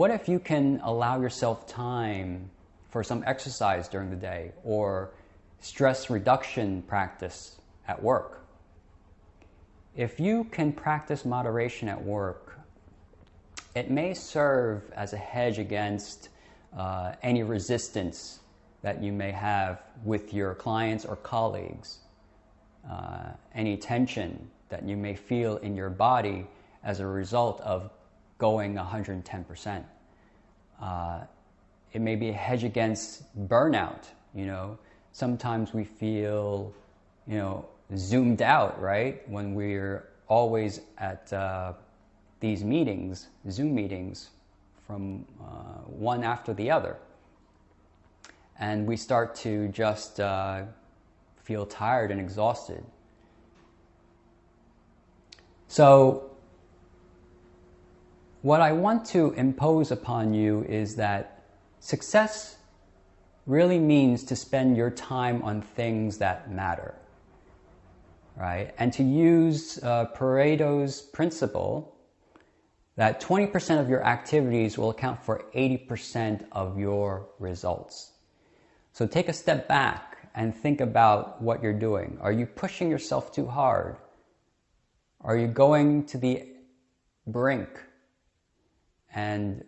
what if you can allow yourself time for some exercise during the day or stress reduction practice at work? If you can practice moderation at work, it may serve as a hedge against any resistance that you may have with your clients or colleagues, any tension that you may feel in your body as a result of going 110%. It may be a hedge against burnout. Sometimes we feel, zoomed out, right? When we're always at these meetings, Zoom meetings, from one after the other. And we start to just feel tired and exhausted. So what I want to impose upon you is that success really means to spend your time on things that matter, right? And to use Pareto's principle that 20% of your activities will account for 80% of your results. So take a step back and think about what you're doing. Are you pushing yourself too hard? Are you going to the brink and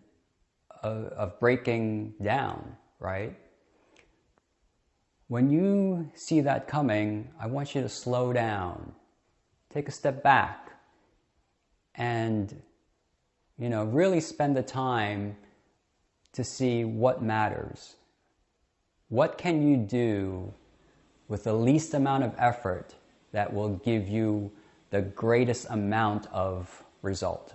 of breaking down, right? When you see that coming, I want you to slow down, take a step back, and really spend the time to see what matters. What can you do with the least amount of effort that will give you the greatest amount of result?